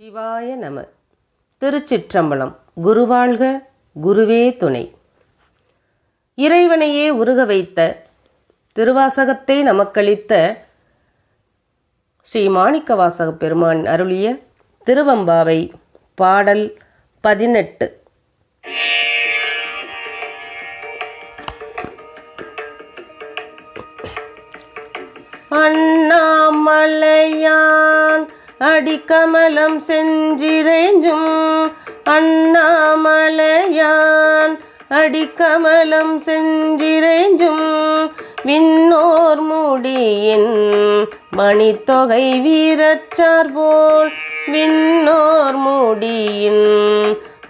சிவாய நம. திருச்சிற்றம்பலம். குருவாழ்க, குருவே துணை. இறைவனையே உருக வைத்த திருவாசகத்தை நமக்களித்த ஸ்ரீ மாணிக்கவாசக பெருமான் அருளிய திருவம்பாவை பாடல் 18. அண்ணாமலையான் அடிக்கமலம் செஞ்சிறைஞ்சும், அண்ணாமலையான் அடிக்கமலம் செஞ்சிறைஞ்சும், விண்ணோர் முடியின் மணித்தொகை வீரற்றார் போல், விண்ணோர் முடியின்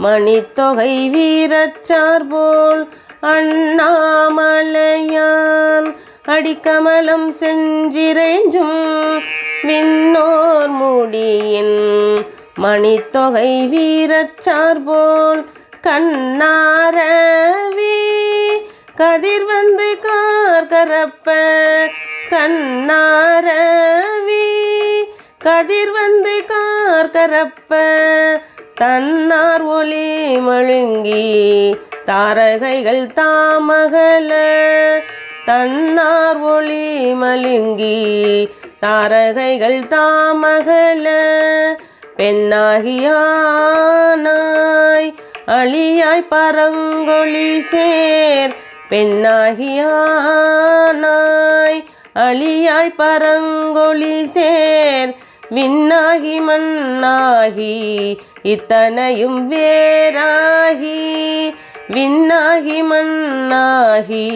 மணித்தொகை வீரற்றார் போல், அண்ணாமலையான் அடிக்கமலம் செஞ்சிறைஞ்சும், விண்ணோர் முடியின் மணித்தொகை வீரற்றார் போல், கண்ணாரவி கதிர் வந்து கார்கரப்ப, கண்ணாரவி கதிர் வந்து கார்கரப்ப, தன்னார் ஒளி மழுங்கி தாரகைகள் தாமகல, தன்னார் ஒளி மழுங்கி தாரகைகள் தாமகல, பெண்ணாகியானாய் அழியாய் பரங்கொளி சேர், பெண்ணாகியானாய் அழியாய் பரங்கொளி சேர், விண்ணாகி மண்ணாகி இத்தனையும் வேறாகி, விண்ணாகி மண்ணாகி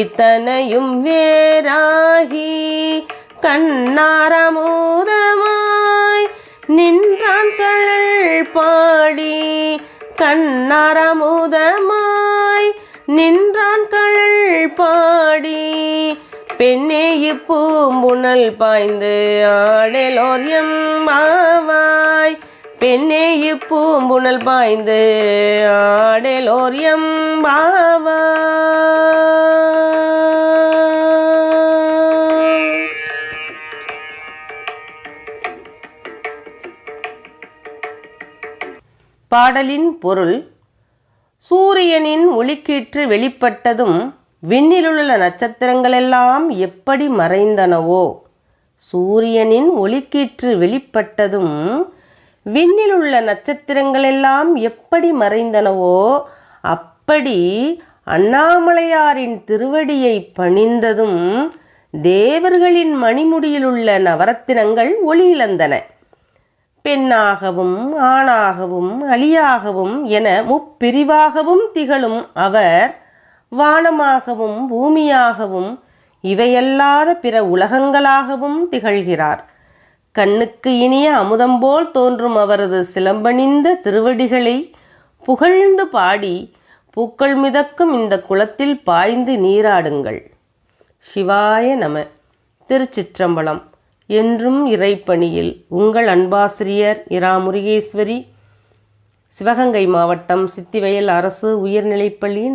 இத்தனையும் வேறாகி, கண்ணாரமுதமாய் நின்றான் கழல் பாடி, கண்ணாரமுதமாய் நின்றான் கழல் பாடி, பெண்ணே இப்பூம்புணல் பாய்ந்து ஆடலோர் எம்பாவாய், பெண்ணே இப்பூம்புணல் பாய்ந்து ஆடலோர் எம்பாவாய். பாடலின் பொருள்: சூரியனின் ஒளிக்கீற்று வெளிப்பட்டதும் விண்ணிலுள்ள நட்சத்திரங்களெல்லாம் எப்படி மறைந்தனவோ, சூரியனின் ஒளிக்கீற்று வெளிப்பட்டதும் விண்ணிலுள்ள நட்சத்திரங்களெல்லாம் எப்படி மறைந்தனவோ, அப்படி அண்ணாமலையாரின் திருவடியை பணிந்ததும் தேவர்களின் மணிமுடியிலுள்ள நவரத்தினங்கள் ஒளியிழந்தன. பெண்ணாகவும் ஆணாகவும் அலியாகவும் என முப்பிரிவாகவும் திகழும் அவர் வானமாகவும் பூமியாகவும் இவையல்லாத பிற உலகங்களாகவும் திகழ்கிறார். கண்ணுக்கு இனிய அமுதம்போல் தோன்றும் அவரது சிலம்பணிந்த திருவடிகளை புகழ்ந்து பாடி பூக்கள் மிதக்கும் இந்த குளத்தில் பாய்ந்து நீராடுங்கள். சிவாய நம. திருச்சிற்றம்பலம். என்றும் இறைப்பணியில் உங்கள் அன்பாசிரியர் இரா. முருகேஸ்வரி, சிவகங்கை மாவட்டம் சித்திவயல் அரசு உயர்நிலைப்பள்ளியின்